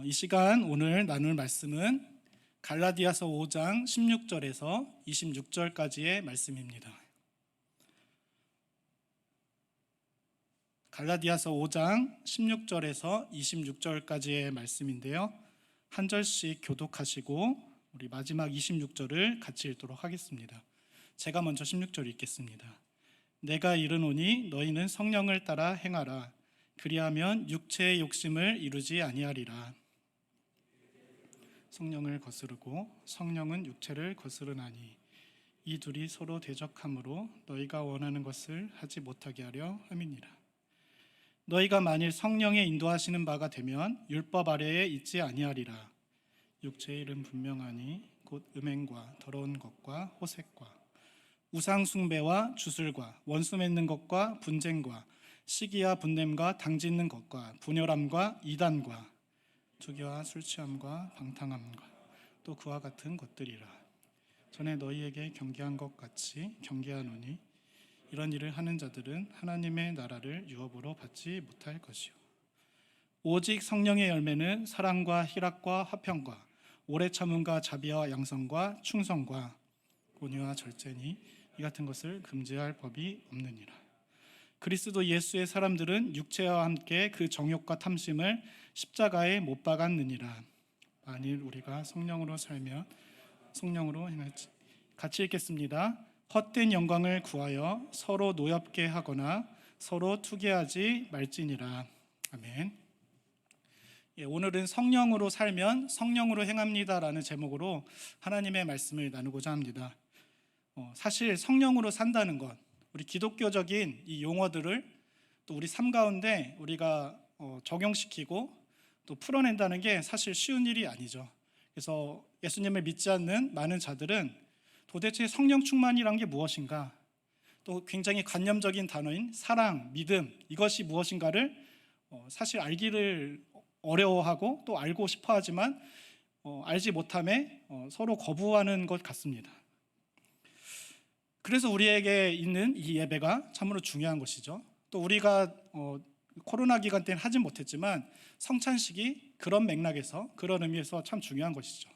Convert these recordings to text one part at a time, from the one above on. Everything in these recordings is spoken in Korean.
이 시간 오늘 나눌 말씀은 갈라디아서 5장 16절에서 26절까지의 말씀입니다. 갈라디아서 5장 16절에서 26절까지의 말씀인데요. 한 절씩 교독하시고 우리 마지막 26절을 같이 읽도록 하겠습니다. 제가 먼저 16절 읽겠습니다. 내가 이르노니 너희는 성령을 따라 행하라. 그리하면 육체의 욕심을 이루지 아니하리라. 성령을 거스르고 성령은 육체를 거스르나니 이 둘이 서로 대적함으로 너희가 원하는 것을 하지 못하게 하려 함이니라. 너희가 만일 성령의 인도하시는 바가 되면 율법 아래에 있지 아니하리라. 육체의 일은 분명하니 곧 음행과 더러운 것과 호색과 우상 숭배와 주술과 원수 맺는 것과 분쟁과 시기와 분냄과 당짓는 것과 분열함과 이단과 투기와 술 취함과 방탕함과 또 그와 같은 것들이라. 전에 너희에게 경계한 것 같이 경계하노니 이런 일을 하는 자들은 하나님의 나라를 유업으로 받지 못할 것이요 오직 성령의 열매는 사랑과 희락과 화평과 오래 참음과 자비와 양선과 충성과 온유와 절제니 이 같은 것을 금지할 법이 없느니라. 그리스도 예수의 사람들은 육체와 함께 그 정욕과 탐심을 십자가에 못 박았느니라. 만일 우리가 성령으로 살면 성령으로 행할지. 같이 읽겠습니다. 헛된 영광을 구하여 서로 노엽게 하거나 서로 투기하지 말지니라. 아멘. 오늘은 성령으로 살면 성령으로 행합니다라는 제목으로 하나님의 말씀을 나누고자 합니다. 사실 성령으로 산다는 것, 우리 기독교적인 이 용어들을 또 우리 삶 가운데 우리가 적용시키고 또 풀어낸다는 게 사실 쉬운 일이 아니죠. 그래서 예수님을 믿지 않는 많은 자들은 도대체 성령 충만이란 게 무엇인가, 또 굉장히 관념적인 단어인 사랑, 믿음, 이것이 무엇인가를 사실 알기를 어려워하고 또 알고 싶어 하지만 알지 못함에 서로 거부하는 것 같습니다. 그래서 우리에게 있는 이 예배가 참으로 중요한 것이죠. 또 우리가 코로나 기간 때는 하진 못했지만 성찬식이 그런 맥락에서 그런 의미에서 참 중요한 것이죠.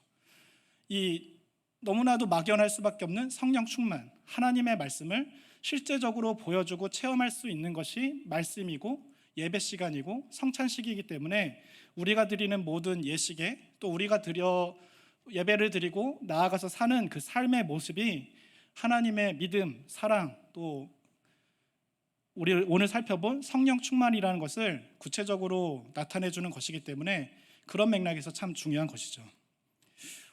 이 너무나도 막연할 수밖에 없는 성령 충만, 하나님의 말씀을 실제적으로 보여주고 체험할 수 있는 것이 말씀이고 예배 시간이고 성찬식이기 때문에 우리가 드리는 모든 예식에 또 우리가 예배를 드리고 나아가서 사는 그 삶의 모습이 하나님의 믿음, 사랑, 또 우리 오늘 살펴본 성령 충만이라는 것을 구체적으로 나타내주는 것이기 때문에 그런 맥락에서 참 중요한 것이죠.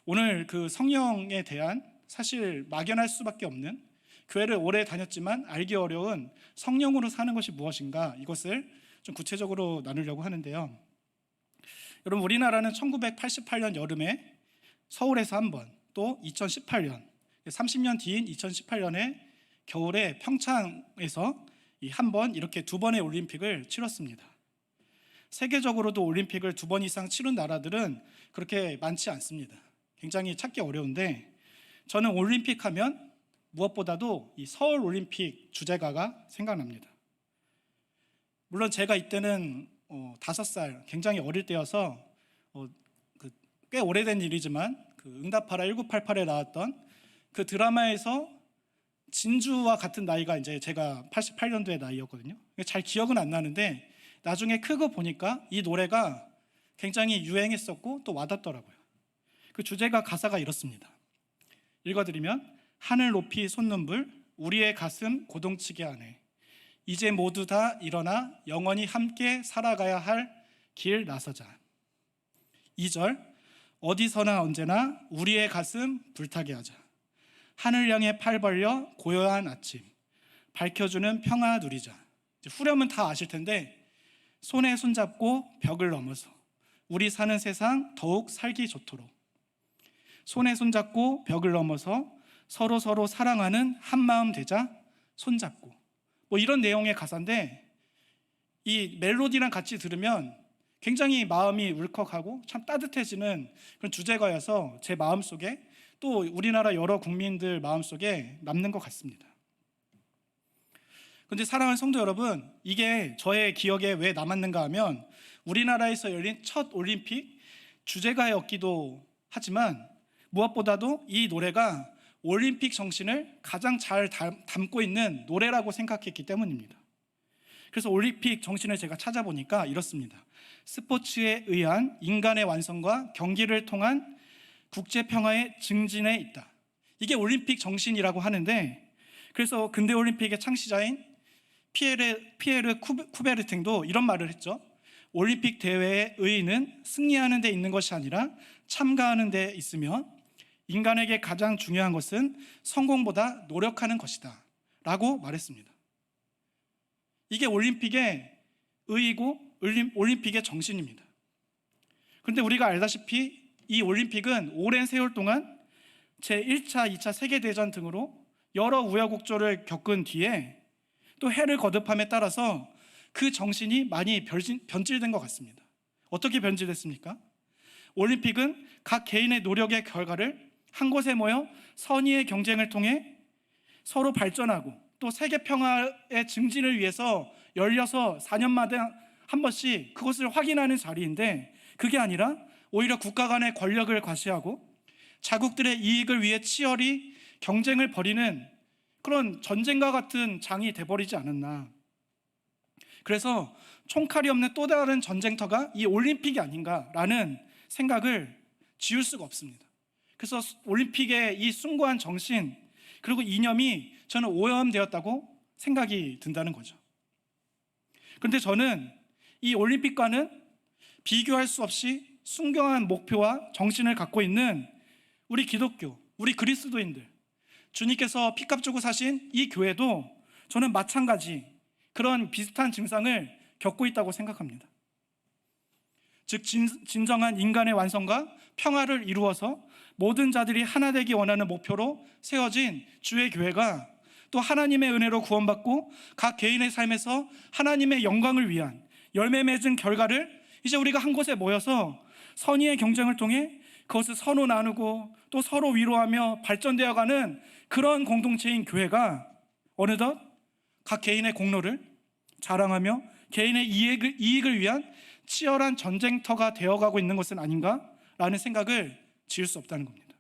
오늘 그 성령에 대한 사실 막연할 수밖에 없는, 교회를 오래 다녔지만 알기 어려운 성령으로 사는 것이 무엇인가, 이것을 좀 구체적으로 나누려고 하는데요. 여러분, 우리나라는 1988년 여름에 서울에서 한 번, 또 2018년 30년 뒤인 2018년에 겨울에 평창에서 한 번, 이렇게 두 번의 올림픽을 치렀습니다. 세계적으로도 올림픽을 두 번 이상 치른 나라들은 그렇게 많지 않습니다. 굉장히 찾기 어려운데 저는 올림픽 하면 무엇보다도 이 서울 올림픽 주제가가 생각납니다. 물론 제가 이때는 5살, 굉장히 어릴 때여서 꽤 오래된 일이지만 응답하라 1988에 나왔던 그 드라마에서 진주와 같은 나이가 이제 제가 88년도의 나이였거든요. 잘 기억은 안 나는데 나중에 크고 보니까 이 노래가 굉장히 유행했었고 또 와닿더라고요. 그 주제가 가사가 이렇습니다. 읽어드리면 하늘 높이 솟는불 우리의 가슴 고동치게 하네. 이제 모두 다 일어나 영원히 함께 살아가야 할 길 나서자. 2절 어디서나 언제나 우리의 가슴 불타게 하자. 하늘 향해 팔 벌려 고요한 아침 밝혀주는 평화 누리자. 후렴은 다 아실 텐데 손에 손잡고 벽을 넘어서 우리 사는 세상 더욱 살기 좋도록. 손에 손잡고 벽을 넘어서 서로 사랑하는 한마음 되자. 손잡고. 이런 내용의 가사인데 이 멜로디랑 같이 들으면 굉장히 마음이 울컥하고 참 따뜻해지는 그런 주제가여서 제 마음속에 또 우리나라 여러 국민들 마음속에 남는 것 같습니다. 그런데 사랑하는 성도 여러분, 이게 저의 기억에 왜 남았는가 하면 우리나라에서 열린 첫 올림픽, 주제가였기도 하지만 무엇보다도 이 노래가 올림픽 정신을 가장 잘 담고 있는 노래라고 생각했기 때문입니다. 그래서 올림픽 정신을 제가 찾아보니까 이렇습니다. 스포츠에 의한 인간의 완성과 경기를 통한 국제 평화의 증진에 있다. 이게 올림픽 정신이라고 하는데, 그래서 근대 올림픽의 창시자인 피에르 쿠베르탱도 이런 말을 했죠. 올림픽 대회의 의의는 승리하는 데 있는 것이 아니라 참가하는 데 있으며 인간에게 가장 중요한 것은 성공보다 노력하는 것이다 라고 말했습니다. 이게 올림픽의 의의고 올림픽의 정신입니다. 그런데 우리가 알다시피 이 올림픽은 오랜 세월 동안 제1차, 2차 세계대전 등으로 여러 우여곡절을 겪은 뒤에 또 해를 거듭함에 따라서 그 정신이 많이 변질된 것 같습니다. 어떻게 변질됐습니까? 올림픽은 각 개인의 노력의 결과를 한 곳에 모여 선의의 경쟁을 통해 서로 발전하고 또 세계 평화의 증진을 위해서 열려서 4년마다 한 번씩 그것을 확인하는 자리인데, 그게 아니라 오히려 국가 간의 권력을 과시하고 자국들의 이익을 위해 치열히 경쟁을 벌이는 그런 전쟁과 같은 장이 돼버리지 않았나. 그래서 총칼이 없는 또 다른 전쟁터가 이 올림픽이 아닌가라는 생각을 지울 수가 없습니다. 그래서 올림픽의 이 숭고한 정신 그리고 이념이 저는 오염되었다고 생각이 든다는 거죠. 그런데 저는 이 올림픽과는 비교할 수 없이 순경한 목표와 정신을 갖고 있는 우리 기독교, 우리 그리스도인들, 주님께서 피값 주고 사신 이 교회도 저는 마찬가지 그런 비슷한 증상을 겪고 있다고 생각합니다. 즉 진정한 인간의 완성과 평화를 이루어서 모든 자들이 하나 되기 원하는 목표로 세워진 주의 교회가 또 하나님의 은혜로 구원받고 각 개인의 삶에서 하나님의 영광을 위한 열매 맺은 결과를 이제 우리가 한 곳에 모여서 선의의 경쟁을 통해 그것을 서로 나누고 또 서로 위로하며 발전되어가는 그런 공동체인 교회가 어느덧 각 개인의 공로를 자랑하며 개인의 이익을 위한 치열한 전쟁터가 되어가고 있는 것은 아닌가라는 생각을 지을 수 없다는 겁니다.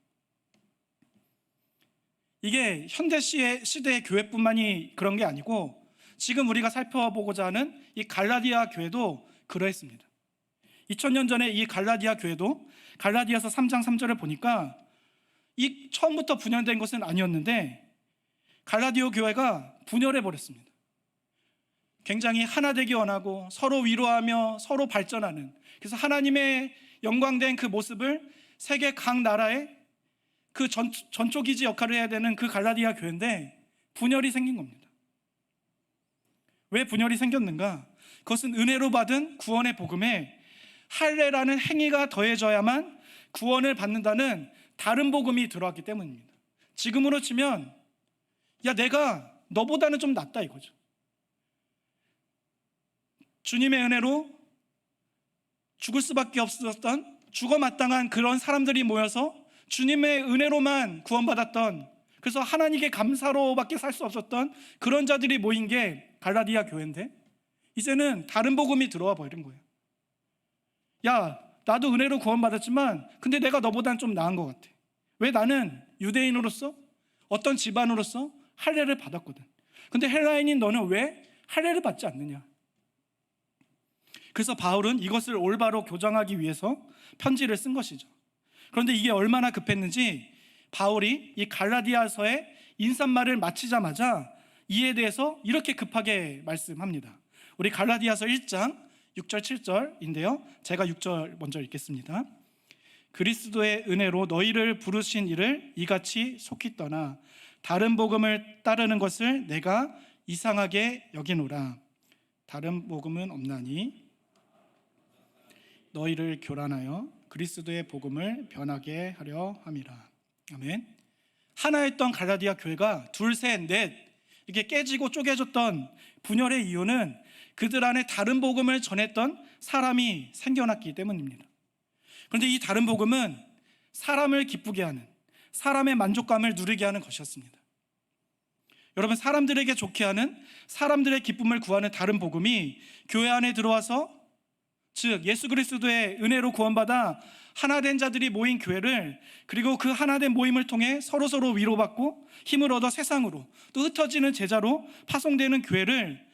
이게 현대 시대의 교회뿐만이 그런 게 아니고 지금 우리가 살펴보고자 하는 이 갈라디아 교회도 그러했습니다. 2000년 전에 이 갈라디아 교회도 갈라디아서 3장 3절을 보니까 이 처음부터 분열된 것은 아니었는데 갈라디아 교회가 분열해 버렸습니다. 굉장히 하나 되기 원하고 서로 위로하며 서로 발전하는, 그래서 하나님의 영광된 그 모습을 세계 각 나라에 그 전초기지 역할을 해야 되는 그 갈라디아 교회인데 분열이 생긴 겁니다. 왜 분열이 생겼는가? 그것은 은혜로 받은 구원의 복음에 할례라는 행위가 더해져야만 구원을 받는다는 다른 복음이 들어왔기 때문입니다. 지금으로 치면 야 내가 너보다는 좀 낫다 이거죠. 주님의 은혜로 죽을 수밖에 없었던 죽어 마땅한 그런 사람들이 모여서 주님의 은혜로만 구원받았던, 그래서 하나님께 감사로밖에 살 수 없었던 그런 자들이 모인 게 갈라디아 교회인데 이제는 다른 복음이 들어와 버린 거예요. 야 나도 은혜로 구원받았지만 근데 내가 너보다는 좀 나은 것 같아. 왜? 나는 유대인으로서 어떤 집안으로서 할례를 받았거든. 근데 헬라인인 너는 왜 할례를 받지 않느냐. 그래서 바울은 이것을 올바로 교정하기 위해서 편지를 쓴 것이죠. 그런데 이게 얼마나 급했는지 바울이 이 갈라디아서의 인사말을 마치자마자 이에 대해서 이렇게 급하게 말씀합니다. 우리 갈라디아서 1장 6절 7절인데요 제가 6절 먼저 읽겠습니다. 그리스도의 은혜로 너희를 부르신 이를 이같이 속히 떠나 다른 복음을 따르는 것을 내가 이상하게 여기노라. 다른 복음은 없나니 너희를 교란하여 그리스도의 복음을 변하게 하려 함이라. 아멘. 하나였던 갈라디아 교회가 둘, 셋, 넷 이렇게 깨지고 쪼개졌던 분열의 이유는 그들 안에 다른 복음을 전했던 사람이 생겨났기 때문입니다. 그런데 이 다른 복음은 사람을 기쁘게 하는, 사람의 만족감을 누리게 하는 것이었습니다. 여러분, 사람들에게 좋게 하는, 사람들의 기쁨을 구하는 다른 복음이 교회 안에 들어와서 즉 예수 그리스도의 은혜로 구원받아 하나된 자들이 모인 교회를, 그리고 그 하나된 모임을 통해 서로서로 위로받고 힘을 얻어 세상으로 또 흩어지는 제자로 파송되는 교회를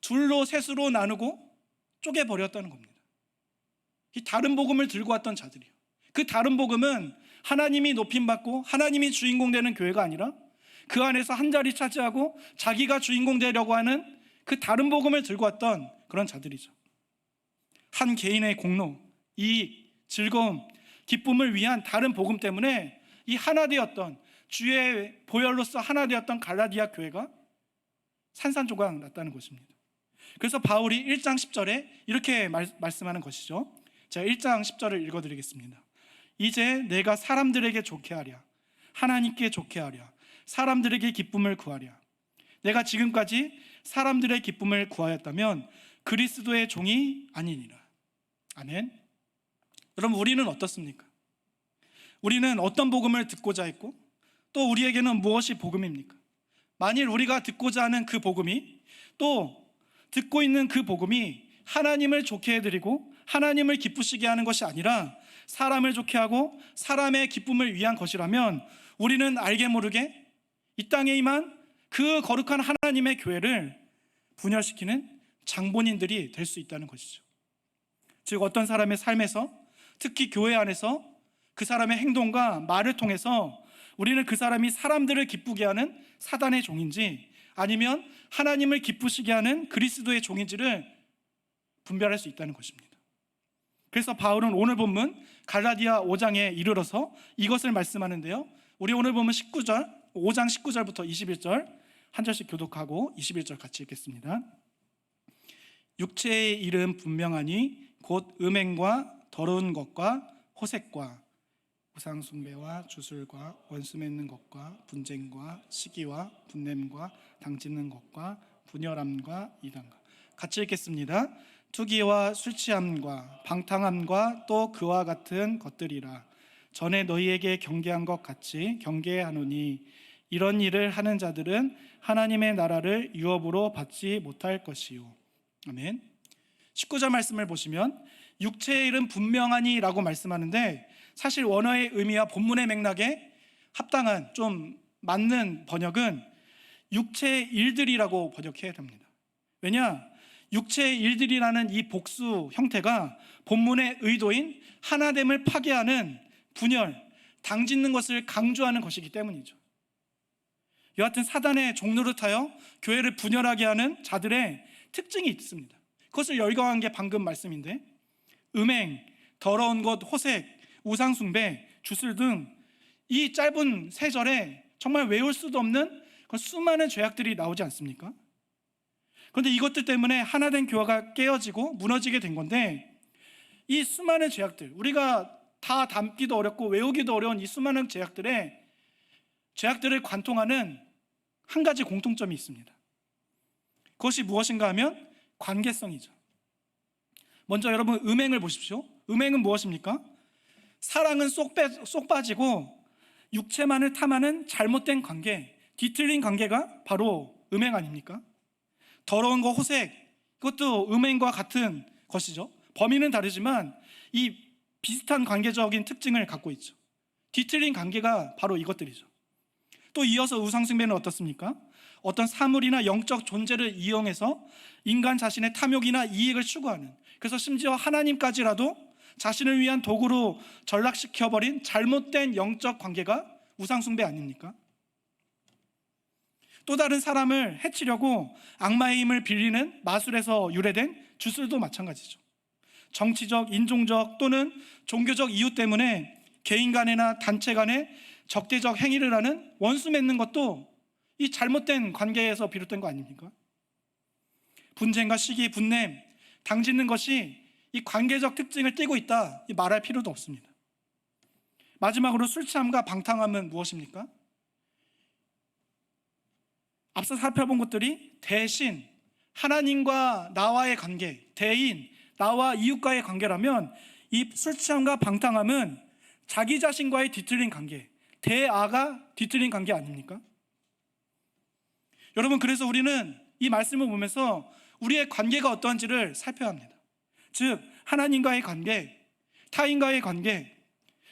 둘로 셋으로 나누고 쪼개버렸다는 겁니다. 이 다른 복음을 들고 왔던 자들이요, 그 다른 복음은 하나님이 높임받고 하나님이 주인공 되는 교회가 아니라 그 안에서 한 자리 차지하고 자기가 주인공 되려고 하는 그 다른 복음을 들고 왔던 그런 자들이죠. 한 개인의 공로, 이익, 즐거움, 기쁨을 위한 다른 복음 때문에 이 하나 되었던, 주의 보혈로서 하나 되었던 갈라디아 교회가 산산조각 났다는 것입니다. 그래서 바울이 1장 10절에 이렇게 말씀하는 것이죠. 제가 1장 10절을 읽어드리겠습니다. 이제 내가 사람들에게 좋게 하랴, 하나님께 좋게 하랴, 사람들에게 기쁨을 구하랴. 내가 지금까지 사람들의 기쁨을 구하였다면 그리스도의 종이 아니니라. 아멘. 여러분, 우리는 어떻습니까? 우리는 어떤 복음을 듣고자 했고 또 우리에게는 무엇이 복음입니까? 만일 우리가 듣고자 하는 그 복음이, 또 듣고 있는 그 복음이 하나님을 좋게 해드리고 하나님을 기쁘시게 하는 것이 아니라 사람을 좋게 하고 사람의 기쁨을 위한 것이라면 우리는 알게 모르게 이 땅에 임한 그 거룩한 하나님의 교회를 분열시키는 장본인들이 될 수 있다는 것이죠. 즉 어떤 사람의 삶에서, 특히 교회 안에서 그 사람의 행동과 말을 통해서 우리는 그 사람이 사람들을 기쁘게 하는 사단의 종인지 아니면 하나님을 기쁘시게 하는 그리스도의 종인지를 분별할 수 있다는 것입니다. 그래서 바울은 오늘 본문 갈라디아 5장에 이르러서 이것을 말씀하는데요, 우리 오늘 본문 19절, 5장 19절부터 21절 한 절씩 교독하고 21절 같이 읽겠습니다. 육체의 일은 분명하니 곧 음행과 더러운 것과 호색과 우상 숭배와 주술과 원수 맺는 것과 분쟁과 시기와 분냄과 당짓는 것과 분열함과 이단과. 같이 읽겠습니다. 투기와 술 취함과 방탕함과 또 그와 같은 것들이라. 전에 너희에게 경계한 것 같이 경계하노니 이런 일을 하는 자들은 하나님의 나라를 유업으로 받지 못할 것이요. 아멘. 19절 말씀을 보시면 육체의 일은 분명하니 라고 말씀하는데, 사실 원어의 의미와 본문의 맥락에 합당한, 좀 맞는 번역은 육체의 일들이라고 번역해야 됩니다. 왜냐? 육체의 일들이라는 이 복수 형태가 본문의 의도인 하나됨을 파괴하는 분열, 당짓는 것을 강조하는 것이기 때문이죠. 여하튼 사단의 종노릇하여 교회를 분열하게 하는 자들의 특징이 있습니다. 그것을 열거한 게 방금 말씀인데, 음행, 더러운 것, 호색, 우상숭배, 주술 등 이 짧은 세 절에 정말 외울 수도 없는 수많은 죄악들이 나오지 않습니까? 그런데 이것들 때문에 하나된 교회가 깨어지고 무너지게 된 건데, 이 수많은 죄악들, 우리가 다 담기도 어렵고 외우기도 어려운 이 수많은 죄악들을 관통하는 한 가지 공통점이 있습니다. 그것이 무엇인가 하면 관계성이죠. 먼저 여러분, 음행을 보십시오. 음행은 무엇입니까? 사랑은 쏙 빠지고 육체만을 탐하는 잘못된 관계, 뒤틀린 관계가 바로 음행 아닙니까? 더러운 거, 호색, 그것도 음행과 같은 것이죠. 범위는 다르지만 이 비슷한 관계적인 특징을 갖고 있죠. 뒤틀린 관계가 바로 이것들이죠. 또 이어서 우상숭배는 어떻습니까? 어떤 사물이나 영적 존재를 이용해서 인간 자신의 탐욕이나 이익을 추구하는, 그래서 심지어 하나님까지라도 자신을 위한 도구로 전락시켜버린 잘못된 영적 관계가 우상숭배 아닙니까? 또 다른 사람을 해치려고 악마의 힘을 빌리는 마술에서 유래된 주술도 마찬가지죠. 정치적, 인종적 또는 종교적 이유 때문에 개인 간이나 단체 간에 적대적 행위를 하는 원수 맺는 것도 이 잘못된 관계에서 비롯된 거 아닙니까? 분쟁과 시기, 분냄, 당짓는 것이 이 관계적 특징을 띠고 있다, 말할 필요도 없습니다. 마지막으로 술 취함과 방탕함은 무엇입니까? 앞서 살펴본 것들이 대신 하나님과 나와의 관계, 대인, 나와 이웃과의 관계라면 이 술 취함과 방탕함은 자기 자신과의 뒤틀린 관계, 대아가 뒤틀린 관계 아닙니까? 여러분, 그래서 우리는 이 말씀을 보면서 우리의 관계가 어떠한지를 살펴야 합니다. 즉 하나님과의 관계, 타인과의 관계,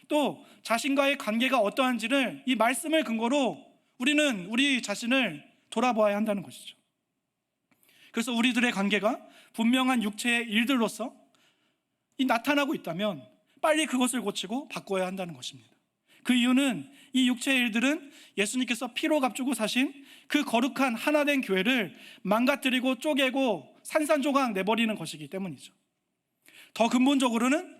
또 자신과의 관계가 어떠한지를 이 말씀을 근거로 우리는 우리 자신을 돌아보아야 한다는 것이죠. 그래서 우리들의 관계가 분명한 육체의 일들로서 나타나고 있다면 빨리 그것을 고치고 바꿔야 한다는 것입니다. 그 이유는 이 육체의 일들은 예수님께서 피로 값주고 사신 그 거룩한 하나된 교회를 망가뜨리고 쪼개고 산산조각 내버리는 것이기 때문이죠. 더 근본적으로는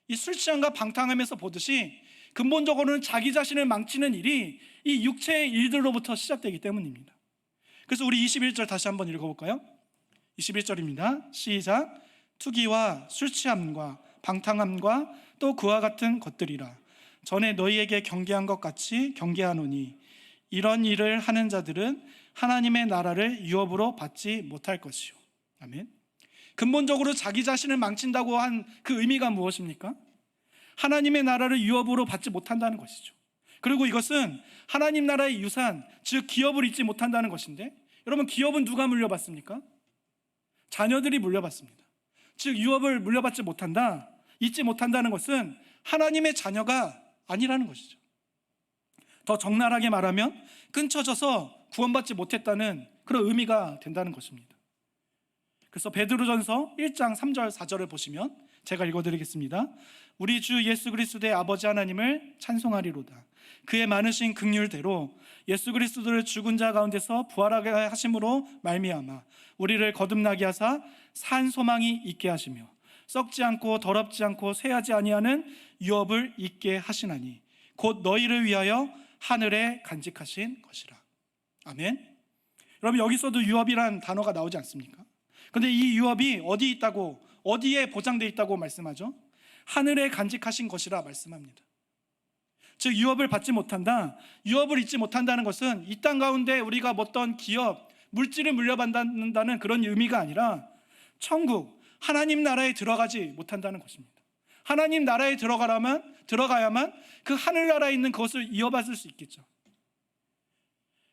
이 술 취함과 방탕함에서 보듯이 근본적으로는 자기 자신을 망치는 일이 이 육체의 일들로부터 시작되기 때문입니다. 그래서 우리 21절 다시 한번 읽어볼까요? 21절입니다. 시작. 투기와 술 취함과 방탕함과 또 그와 같은 것들이라. 전에 너희에게 경계한 것 같이 경계하노니 이런 일을 하는 자들은 하나님의 나라를 유업으로 받지 못할 것이요. 아멘. 근본적으로 자기 자신을 망친다고 한 그 의미가 무엇입니까? 하나님의 나라를 유업으로 받지 못한다는 것이죠. 그리고 이것은 하나님 나라의 유산, 즉 기업을 잊지 못한다는 것인데, 여러분 기업은 누가 물려받습니까? 자녀들이 물려받습니다. 즉 유업을 물려받지 못한다, 잊지 못한다는 것은 하나님의 자녀가 아니라는 것이죠. 더 적나라하게 말하면 끊쳐져서 구원받지 못했다는 그런 의미가 된다는 것입니다. 그래서 베드로전서 1장 3절 4절을 보시면 제가 읽어드리겠습니다. 우리 주 예수 그리스도의 아버지 하나님을 찬송하리로다. 그의 많으신 긍휼대로 예수 그리스도를 죽은 자 가운데서 부활하게 하심으로 말미암아 우리를 거듭나게 하사 산 소망이 있게 하시며 썩지 않고 더럽지 않고 쇠하지 아니하는 유업을 있게 하시나니 곧 너희를 위하여 하늘에 간직하신 것이라. 아멘. 여러분 여기서도 유업이란 단어가 나오지 않습니까? 그런데 이 유업이 어디 있다고, 어디에 보장되어 있다고 말씀하죠? 하늘에 간직하신 것이라 말씀합니다. 즉 유업을 받지 못한다, 유업을 잊지 못한다는 것은 이 땅 가운데 우리가 어떤 기업, 물질을 물려받는다는 그런 의미가 아니라 천국, 하나님 나라에 들어가지 못한다는 것입니다. 하나님 나라에 들어가야만 그 하늘나라에 있는 것을 이어받을 수 있겠죠.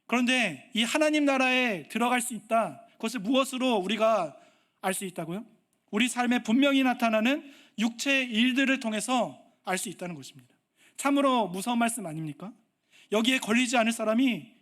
그런데 이 하나님 나라에 들어갈 수 있다, 그것을 무엇으로 우리가 알 수 있다고요? 우리 삶에 분명히 나타나는 육체의 일들을 통해서 알 수 있다는 것입니다. 참으로 무서운 말씀 아닙니까? 여기에 걸리지 않을 사람이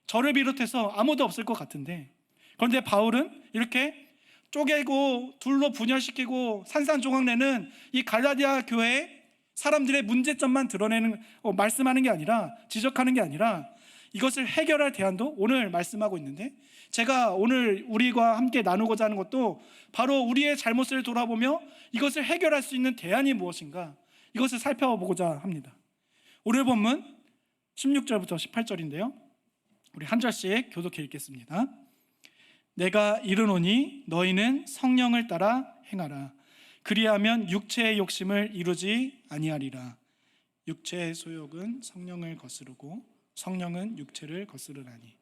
저를 비롯해서 아무도 없을 것 같은데, 그런데 바울은 이렇게 쪼개고 둘로 분열시키고 산산조각 내는 이 갈라디아 교회의 사람들의 문제점만 드러내는, 말씀하는 게 아니라, 지적하는 게 아니라 이것을 해결할 대안도 오늘 말씀하고 있는데, 제가 오늘 우리가 함께 나누고자 하는 것도 바로 우리의 잘못을 돌아보며 이것을 해결할 수 있는 대안이 무엇인가, 이것을 살펴보고자 합니다. 오늘 본문 16절부터 18절인데요 우리 한 절씩 교독해 읽겠습니다. 내가 이르노니 너희는 성령을 따라 행하라. 그리하면 육체의 욕심을 이루지 아니하리라. 육체의 소욕은 성령을 거스르고 성령은 육체를 거스르나니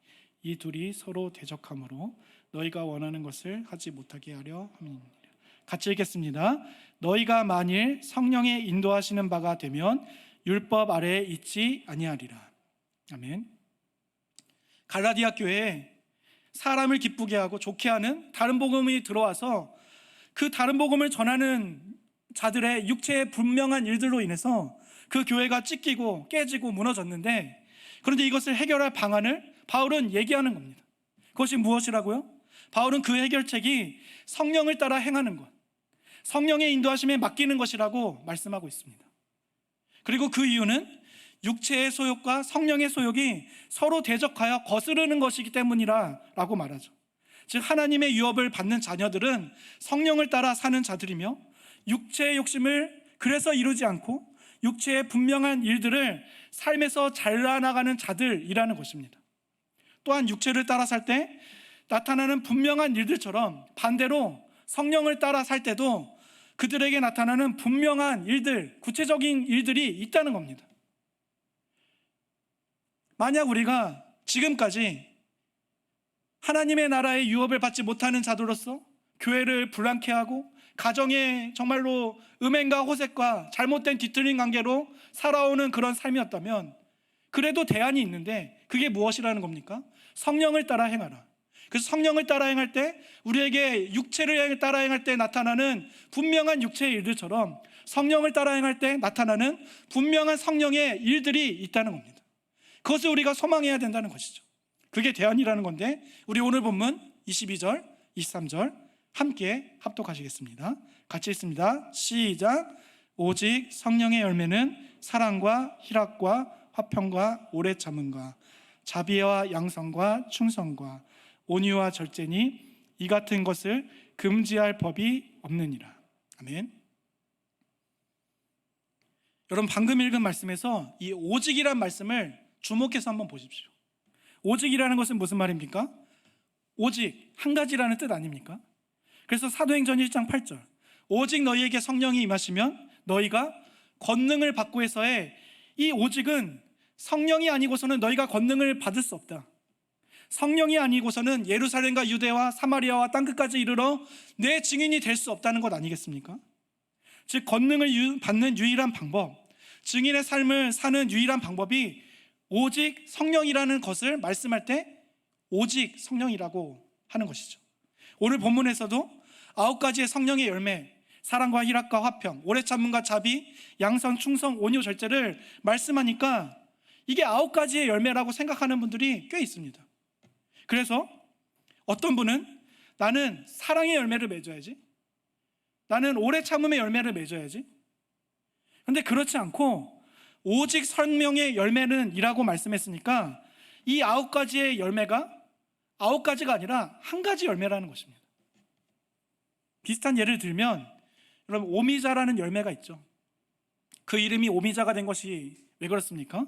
이 둘이 서로 대적하므로 너희가 원하는 것을 하지 못하게 하려 함이니라. 같이 읽겠습니다. 너희가 만일 성령의 인도하시는 바가 되면 율법 아래에 있지 아니하리라. 아멘. 갈라디아 교회에 사람을 기쁘게 하고 좋게 하는 다른 복음이 들어와서 그 다른 복음을 전하는 자들의 육체의 분명한 일들로 인해서 그 교회가 찢기고 깨지고 무너졌는데, 그런데 이것을 해결할 방안을 바울은 얘기하는 겁니다. 그것이 무엇이라고요? 바울은 그 해결책이 성령을 따라 행하는 것, 성령의 인도하심에 맡기는 것이라고 말씀하고 있습니다. 그리고 그 이유는 육체의 소욕과 성령의 소욕이 서로 대적하여 거스르는 것이기 때문이라고 말하죠. 즉 하나님의 유업을 받는 자녀들은 성령을 따라 사는 자들이며 육체의 욕심을 그래서 이루지 않고 육체의 분명한 일들을 삶에서 잘라나가는 자들이라는 것입니다. 또한 육체를 따라 살 때 나타나는 분명한 일들처럼 반대로 성령을 따라 살 때도 그들에게 나타나는 분명한 일들, 구체적인 일들이 있다는 겁니다. 만약 우리가 지금까지 하나님의 나라의 유업을 받지 못하는 자들로서 교회를 불안케 하고 가정에 정말로 음행과 호색과 잘못된 뒤틀린 관계로 살아오는 그런 삶이었다면 그래도 대안이 있는데, 그게 무엇이라는 겁니까? 성령을 따라 행하라. 그래서 성령을 따라 행할 때, 우리에게 육체를 따라 행할 때 나타나는 분명한 육체의 일들처럼 성령을 따라 행할 때 나타나는 분명한 성령의 일들이 있다는 겁니다. 그것을 우리가 소망해야 된다는 것이죠. 그게 대안이라는 건데, 우리 오늘 본문 22절, 23절 함께 합독하시겠습니다. 같이 읽습니다. 시작. 오직 성령의 열매는 사랑과 희락과 화평과 오래 참음과 자비와 양성과 충성과 온유와 절제니 이 같은 것을 금지할 법이 없느니라. 아멘. 여러분, 방금 읽은 말씀에서 이 오직이란 말씀을 주목해서 한번 보십시오. 오직이라는 것은 무슨 말입니까? 오직, 한 가지라는 뜻 아닙니까? 그래서 사도행전 1장 8절, 오직 너희에게 성령이 임하시면 너희가 권능을 받고 해서의, 이 오직은 성령이 아니고서는 너희가 권능을 받을 수 없다. 성령이 아니고서는 예루살렘과 유대와 사마리아와 땅끝까지 이르러 내 증인이 될 수 없다는 것 아니겠습니까? 즉 권능을 받는 유일한 방법, 증인의 삶을 사는 유일한 방법이 오직 성령이라는 것을 말씀할 때 오직 성령이라고 하는 것이죠. 오늘 본문에서도 9가지의 성령의 열매, 사랑과 희락과 화평, 오래 참음과 자비, 양선, 충성, 온유, 절제를 말씀하니까 이게 9가지의 열매라고 생각하는 분들이 꽤 있습니다. 그래서 어떤 분은 나는 사랑의 열매를 맺어야지, 나는 오래 참음의 열매를 맺어야지. 그런데 그렇지 않고 오직 성령의 열매는 이라고 말씀했으니까 이 9가지의 열매가 9가지가 아니라 한 가지 열매라는 것입니다. 비슷한 예를 들면, 여러분, 오미자라는 열매가 있죠. 그 이름이 오미자가 된 것이 왜 그렇습니까?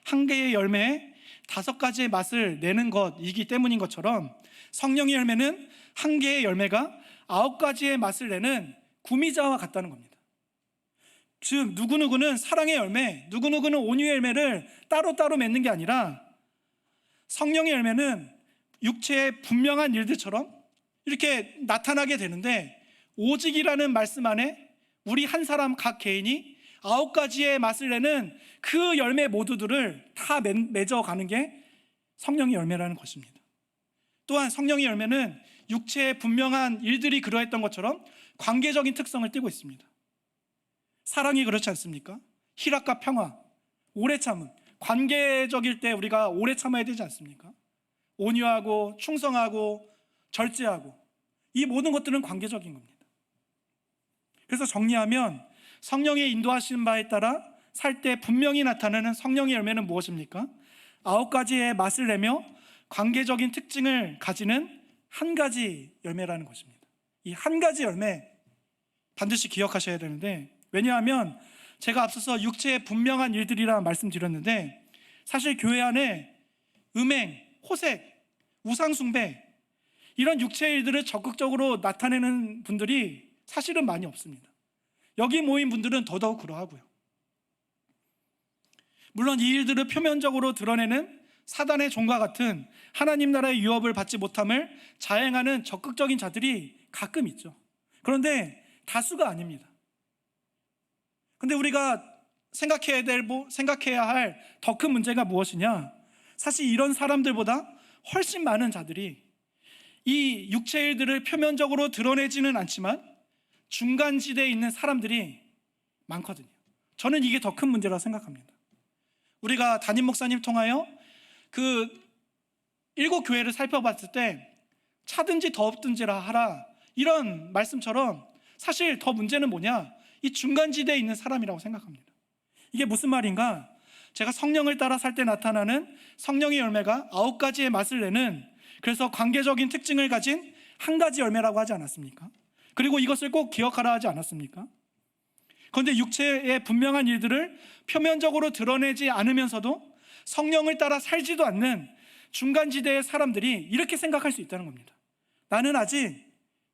한 개의 열매에 5가지의 맛을 내는 것이기 때문인 것처럼 성령의 열매는 한 개의 열매가 9가지의 맛을 내는 구미자와 같다는 겁니다. 즉 누구누구는 사랑의 열매, 누구누구는 온유의 열매를 따로따로 맺는 게 아니라 성령의 열매는 육체의 분명한 일들처럼 이렇게 나타나게 되는데, 오직이라는 말씀 안에 우리 한 사람 각 개인이 9가지의 맛을 내는 그 열매 모두들을 다 맺어가는 게 성령의 열매라는 것입니다. 또한 성령의 열매는 육체의 분명한 일들이 그러했던 것처럼 관계적인 특성을 띠고 있습니다. 사랑이 그렇지 않습니까? 희락과 평화, 오래 참음, 관계적일 때 우리가 오래 참아야 되지 않습니까? 온유하고 충성하고 절제하고, 이 모든 것들은 관계적인 겁니다. 그래서 정리하면 성령의 인도하시는 바에 따라 살 때 분명히 나타나는 성령의 열매는 무엇입니까? 9가지의 맛을 내며 관계적인 특징을 가지는 한 가지 열매라는 것입니다. 이 한 가지 열매 반드시 기억하셔야 되는데, 왜냐하면 제가 앞서서 육체의 분명한 일들이라 말씀드렸는데, 사실 교회 안에 음행, 호색, 우상숭배, 이런 육체의 일들을 적극적으로 나타내는 분들이 사실은 많이 없습니다. 여기 모인 분들은 더더욱 그러하고요. 물론 이 일들을 표면적으로 드러내는 사단의 종과 같은 하나님 나라의 유업을 받지 못함을 자행하는 적극적인 자들이 가끔 있죠. 그런데 다수가 아닙니다. 그런데 우리가 생각해야 할 더 큰 문제가 무엇이냐? 사실 이런 사람들보다 훨씬 많은 자들이 이 육체의 일들을 표면적으로 드러내지는 않지만 중간지대에 있는 사람들이 많거든요. 저는 이게 더 큰 문제라고 생각합니다. 우리가 담임 목사님 통하여 그 7 교회를 살펴봤을 때 차든지 더없든지라 하라, 이런 말씀처럼 사실 더 문제는 뭐냐? 이 중간지대에 있는 사람이라고 생각합니다. 이게 무슨 말인가? 제가 성령을 따라 살 때 나타나는 성령의 열매가 9가지의 맛을 내는, 그래서 관계적인 특징을 가진 한 가지 열매라고 하지 않았습니까? 그리고 이것을 꼭 기억하라 하지 않았습니까? 그런데 육체의 분명한 일들을 표면적으로 드러내지 않으면서도 성령을 따라 살지도 않는 중간지대의 사람들이 이렇게 생각할 수 있다는 겁니다. 나는 아직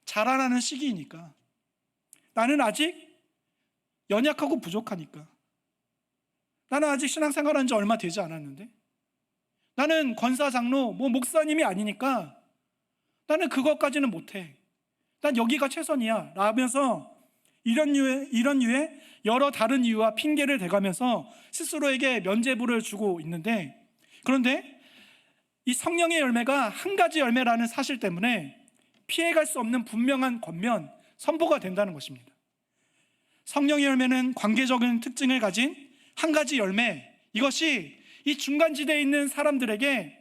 자라나는 시기이니까, 나는 아직 연약하고 부족하니까, 나는 아직 신앙생활한 지 얼마 되지 않았는데, 나는 권사, 장로, 목사님이 아니니까 나는 그것까지는 못해, 난 여기가 최선이야 라면서 이런 류의 여러 다른 이유와 핑계를 대가면서 스스로에게 면죄부를 주고 있는데, 그런데 이 성령의 열매가 한 가지 열매라는 사실 때문에 피해갈 수 없는 분명한 권면, 선포가 된다는 것입니다. 성령의 열매는 관계적인 특징을 가진 한 가지 열매, 이것이 이 중간지대에 있는 사람들에게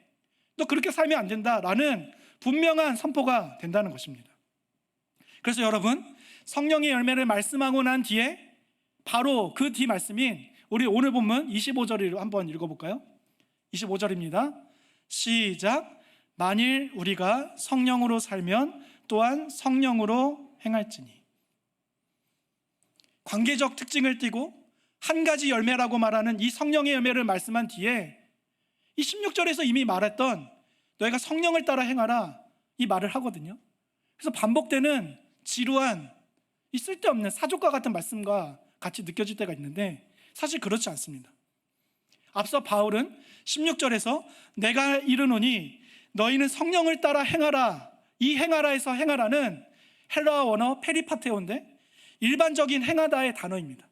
너 그렇게 살면 안 된다라는 분명한 선포가 된다는 것입니다. 그래서 여러분, 성령의 열매를 말씀하고 난 뒤에 바로 그 뒤 말씀인 우리 오늘 본문 25절을 한번 읽어볼까요? 25절입니다. 시작. 만일 우리가 성령으로 살면 또한 성령으로 행할지니. 관계적 특징을 띠고 한 가지 열매라고 말하는 이 성령의 열매를 말씀한 뒤에 이 16절에서 이미 말했던 너희가 성령을 따라 행하라, 이 말을 하거든요. 그래서 반복되는 지루한 이 쓸데없는 사족과 같은 말씀과 같이 느껴질 때가 있는데 사실 그렇지 않습니다. 앞서 바울은 16절에서 내가 이르노니 너희는 성령을 따라 행하라, 이 행하라에서 행하라는 헬라어 원어 페리파테오인데 일반적인 행하다의 단어입니다.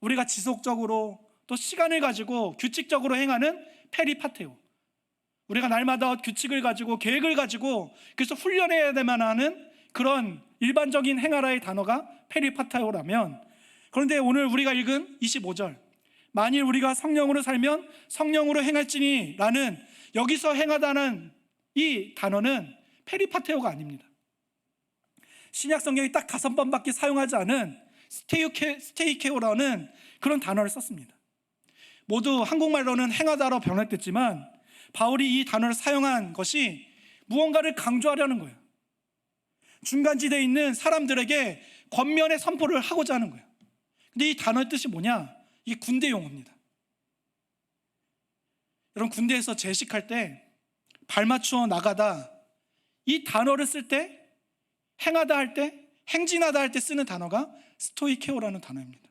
우리가 지속적으로 또 시간을 가지고 규칙적으로 행하는 페리파테오, 우리가 날마다 규칙을 가지고 계획을 가지고 그래서 훈련해야만 하는 그런 일반적인 행하라의 단어가 페리파테오라면, 그런데 오늘 우리가 읽은 25절 만일 우리가 성령으로 살면 성령으로 행할지니 라는 여기서 행하다는 이 단어는 페리파테오가 아닙니다. 신약 성경이 딱 5번밖에 사용하지 않은 스테이케오라는 그런 단어를 썼습니다. 모두 한국말로는 행하다로 번역됐지만 바울이 이 단어를 사용한 것이 무언가를 강조하려는 거예요. 중간지대에 있는 사람들에게 권면의 선포를 하고자 하는 거예요. 근데 이 단어의 뜻이 뭐냐? 이게 군대 용어입니다. 여러분, 군대에서 제식할 때 발 맞추어 나가다, 이 단어를 쓸 때 행하다 할 때, 행진하다 할 때 쓰는 단어가 스토이케오라는 단어입니다.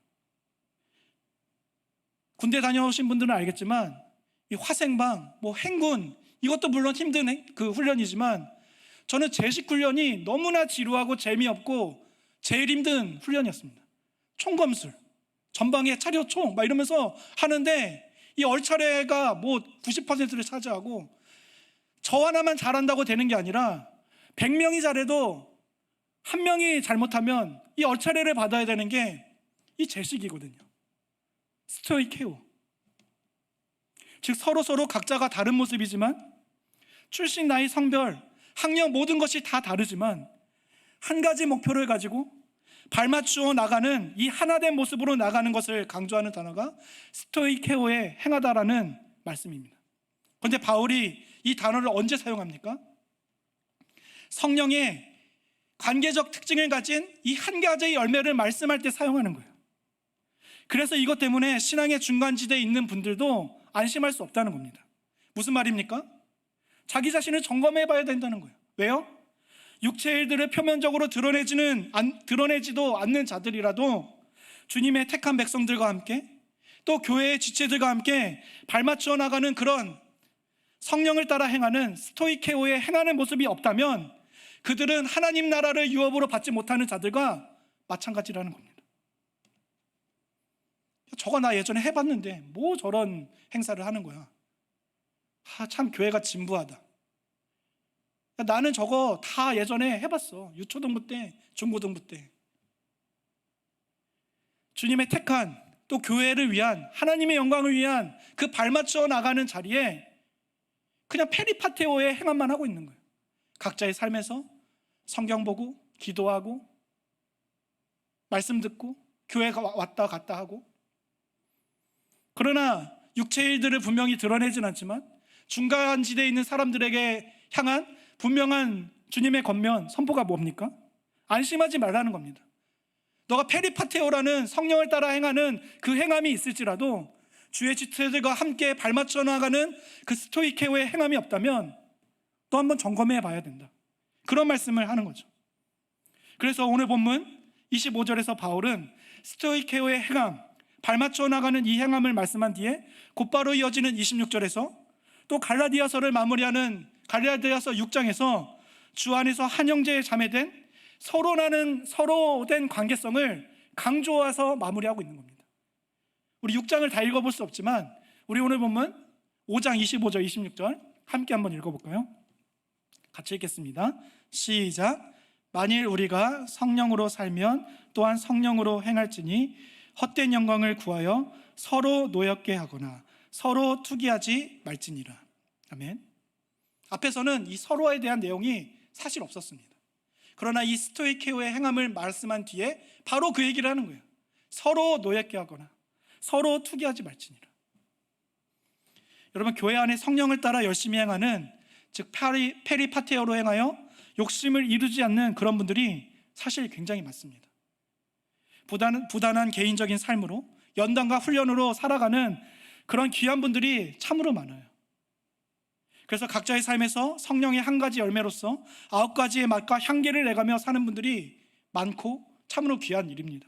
군대 다녀오신 분들은 알겠지만 이 화생방, 행군, 이것도 물론 힘든 그 훈련이지만 저는 제식 훈련이 너무나 지루하고 재미없고 제일 힘든 훈련이었습니다. 총검술, 전방에 차렷 총 막 이러면서 하는데 이 얼차례가 90%를 차지하고 저 하나만 잘한다고 되는 게 아니라 100명이 잘해도 한 명이 잘못하면 이 얼차례를 받아야 되는 게 이 제식이거든요. 스토이케오, 즉 서로 각자가 다른 모습이지만 출신, 나이, 성별, 학력 모든 것이 다 다르지만 한 가지 목표를 가지고 발맞추어 나가는 이 하나된 모습으로 나가는 것을 강조하는 단어가 스토이케오의 행하다라는 말씀입니다. 그런데 바울이 이 단어를 언제 사용합니까? 성령의 관계적 특징을 가진 이 한 가지의 열매를 말씀할 때 사용하는 거예요. 그래서 이것 때문에 신앙의 중간지대에 있는 분들도 안심할 수 없다는 겁니다. 무슨 말입니까? 자기 자신을 점검해 봐야 된다는 거예요. 왜요? 육체의 일들을 표면적으로 드러내지도 않는 자들이라도 주님의 택한 백성들과 함께 또 교회의 지체들과 함께 발맞추어 나가는 그런 성령을 따라 행하는 스토이케오의 행하는 모습이 없다면 그들은 하나님 나라를 유업으로 받지 못하는 자들과 마찬가지라는 겁니다. 저거 나 예전에 해봤는데 뭐 저런 행사를 하는 거야. 참 교회가 진부하다. 나는 저거 다 예전에 해봤어. 유초등부 때, 중고등부 때. 주님의 택한 또 교회를 위한, 하나님의 영광을 위한 그 발맞추어 나가는 자리에 그냥 페리파테오의 행함만 하고 있는 거예요. 각자의 삶에서 성경 보고 기도하고 말씀 듣고 교회가 왔다 갔다 하고, 그러나 육체의 일들을 분명히 드러내진 않지만 중간지대에 있는 사람들에게 향한 분명한 주님의 권면, 선포가 뭡니까? 안심하지 말라는 겁니다. 너가 페리파테오라는 성령을 따라 행하는 그 행함이 있을지라도 주의 지체들과 함께 발맞춰 나가는 그 스토이케오의 행함이 없다면 또 한번 점검해 봐야 된다, 그런 말씀을 하는 거죠. 그래서 오늘 본문 25절에서 바울은 스토이케오의 행함, 발맞춰 나가는 이 행함을 말씀한 뒤에 곧바로 이어지는 26절에서 또 갈라디아서를 마무리하는 갈라디아서 6장에서 주 안에서 한 형제의 자매된 서로 된 관계성을 강조해서 마무리하고 있는 겁니다. 우리 6장을 다 읽어볼 수 없지만 우리 오늘 보면 5장 25절 26절 함께 한번 읽어볼까요? 같이 읽겠습니다. 시작. 만일 우리가 성령으로 살면 또한 성령으로 행할지니 헛된 영광을 구하여 서로 노엽게 하거나 서로 투기하지 말지니라. 아멘. 앞에서는 이 서로에 대한 내용이 사실 없었습니다. 그러나 이 스토이케오의 행함을 말씀한 뒤에 바로 그 얘기를 하는 거예요. 서로 노엽게 하거나 서로 투기하지 말지니라. 여러분, 교회 안에 성령을 따라 열심히 행하는, 즉 페리파테오로 행하여 욕심을 이루지 않는 그런 분들이 사실 굉장히 많습니다. 부단한 개인적인 삶으로 연단과 훈련으로 살아가는 그런 귀한 분들이 참으로 많아요. 그래서 각자의 삶에서 성령의 한 가지 열매로서 9가지의 맛과 향기를 내가며 사는 분들이 많고 참으로 귀한 일입니다.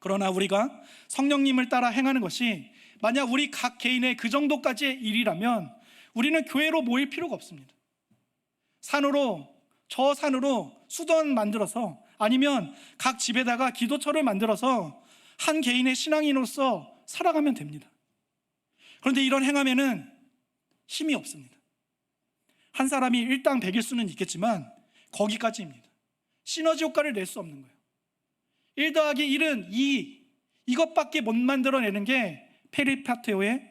그러나 우리가 성령님을 따라 행하는 것이 만약 우리 각 개인의 그 정도까지의 일이라면 우리는 교회로 모일 필요가 없습니다. 저 산으로 수도원 만들어서, 아니면 각 집에다가 기도처를 만들어서 한 개인의 신앙인으로서 살아가면 됩니다. 그런데 이런 행함에는 힘이 없습니다. 한 사람이 일당백일 수는 있겠지만 거기까지입니다. 시너지 효과를 낼 수 없는 거예요. 1 더하기 1은 2, 이것밖에 못 만들어내는 게 페리파테오의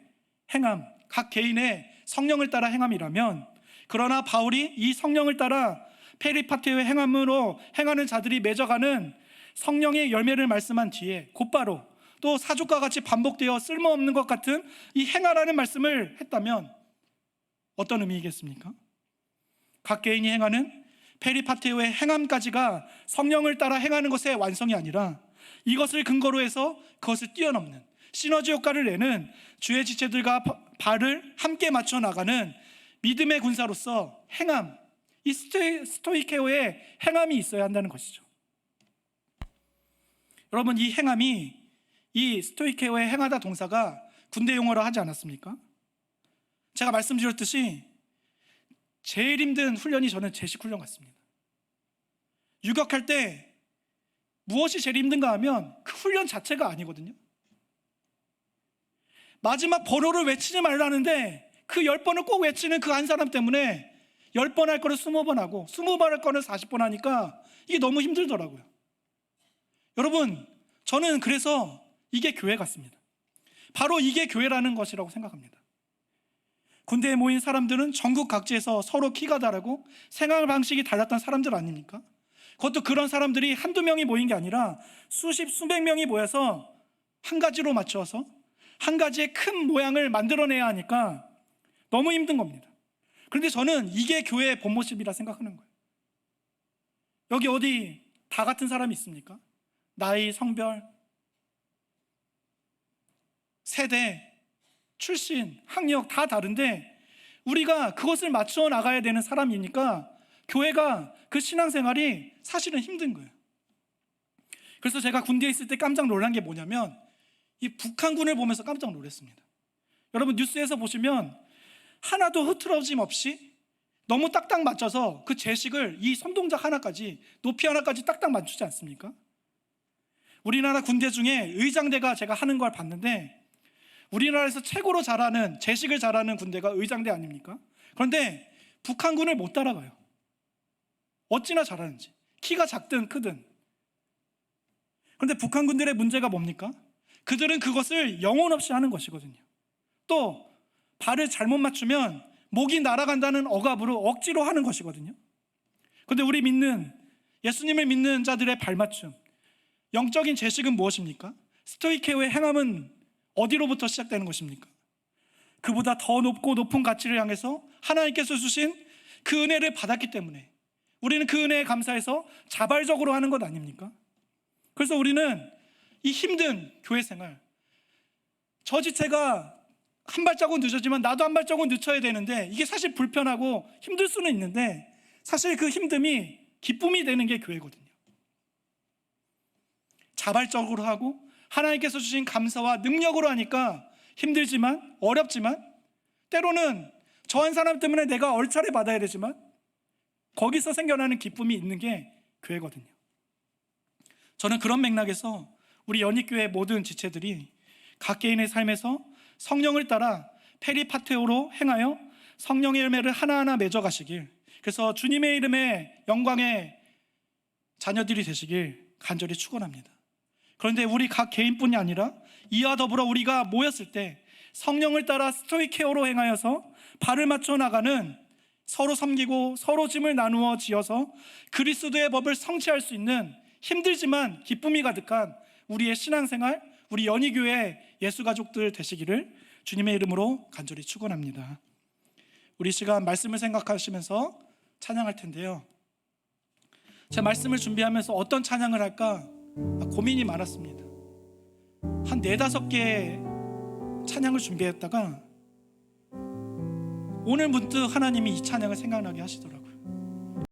행함, 각 개인의 성령을 따라 행함이라면, 그러나 바울이 이 성령을 따라 페리파테오의 행함으로 행하는 자들이 맺어가는 성령의 열매를 말씀한 뒤에 곧바로 또 사족과 같이 반복되어 쓸모없는 것 같은 이 행하라는 말씀을 했다면 어떤 의미이겠습니까? 각 개인이 행하는 페리파테오의 행함까지가 성령을 따라 행하는 것의 완성이 아니라 이것을 근거로 해서 그것을 뛰어넘는 시너지 효과를 내는 주의 지체들과 발을 함께 맞춰 나가는 믿음의 군사로서 행함, 이 스토이케오의 행함이 있어야 한다는 것이죠. 여러분, 이 행함이, 이 스토이케오의 행하다 동사가 군대 용어로 하지 않았습니까? 제가 말씀드렸듯이 제일 힘든 훈련이 저는 제식 훈련 같습니다. 유격할 때 무엇이 제일 힘든가 하면 그 훈련 자체가 아니거든요. 마지막 번호를 외치지 말라는데 그 10번을 꼭 외치는 그 한 사람 때문에 10번 할 거를 20번 하고 20번 할 거를 40번 하니까 이게 너무 힘들더라고요. 여러분, 저는 그래서 이게 교회 같습니다. 바로 이게 교회라는 것이라고 생각합니다. 군대에 모인 사람들은 전국 각지에서 서로 키가 다르고 생활 방식이 달랐던 사람들 아닙니까? 그것도 그런 사람들이 한두 명이 모인 게 아니라 수십, 수백 명이 모여서 한 가지로 맞춰서 한 가지의 큰 모양을 만들어내야 하니까 너무 힘든 겁니다. 그런데 저는 이게 교회의 본 모습이라 생각하는 거예요. 여기 어디 다 같은 사람이 있습니까? 나이, 성별, 세대, 출신, 학력 다 다른데 우리가 그것을 맞춰 나가야 되는 사람이니까 교회가 그 신앙생활이 사실은 힘든 거예요. 그래서 제가 군대에 있을 때 깜짝 놀란 게 뭐냐면 이 북한군을 보면서 깜짝 놀랐습니다. 여러분, 뉴스에서 보시면 하나도 흐트러짐 없이 너무 딱딱 맞춰서 그 제식을 이 손동작 하나까지, 높이 하나까지 딱딱 맞추지 않습니까? 우리나라 군대 중에 의장대가 제가 하는 걸 봤는데 우리나라에서 최고로 잘하는, 제식을 잘하는 군대가 의장대 아닙니까? 그런데 북한군을 못 따라가요. 어찌나 잘하는지, 키가 작든 크든. 그런데 북한군들의 문제가 뭡니까? 그들은 그것을 영혼 없이 하는 것이거든요. 또 발을 잘못 맞추면 목이 날아간다는 억압으로 억지로 하는 것이거든요. 그런데 우리 믿는, 예수님을 믿는 자들의 발맞춤, 영적인 제식은 무엇입니까? 스토이케오의 행함은 어디로부터 시작되는 것입니까? 그보다 더 높고 높은 가치를 향해서 하나님께서 주신 그 은혜를 받았기 때문에 우리는 그 은혜에 감사해서 자발적으로 하는 것 아닙니까? 그래서 우리는 이 힘든 교회 생활, 저 지체가 한 발자국 늦어지면 나도 한 발자국 늦춰야 되는데 이게 사실 불편하고 힘들 수는 있는데 사실 그 힘듦이 기쁨이 되는 게 교회거든요. 자발적으로 하고 하나님께서 주신 감사와 능력으로 하니까 힘들지만, 어렵지만, 때로는 저 한 사람 때문에 내가 얼차례 받아야 되지만 거기서 생겨나는 기쁨이 있는 게 교회거든요. 저는 그런 맥락에서 우리 연희교회 모든 지체들이 각 개인의 삶에서 성령을 따라 페리파테오로 행하여 성령의 열매를 하나하나 맺어가시길, 그래서 주님의 이름의 영광의 자녀들이 되시길 간절히 축원합니다. 그런데 우리 각 개인뿐이 아니라 이와 더불어 우리가 모였을 때 성령을 따라 스토이케어로 행하여서 발을 맞춰 나가는, 서로 섬기고 서로 짐을 나누어 지어서 그리스도의 법을 성취할 수 있는 힘들지만 기쁨이 가득한 우리의 신앙생활, 우리 연희교회 예수가족들 되시기를 주님의 이름으로 간절히 축원합니다. 우리 시간 말씀을 생각하시면서 찬양할 텐데요, 제 말씀을 준비하면서 어떤 찬양을 할까 고민이 많았습니다. 한 4-5개의 찬양을 준비했다가 오늘 문득 하나님이 이 찬양을 생각나게 하시더라고요.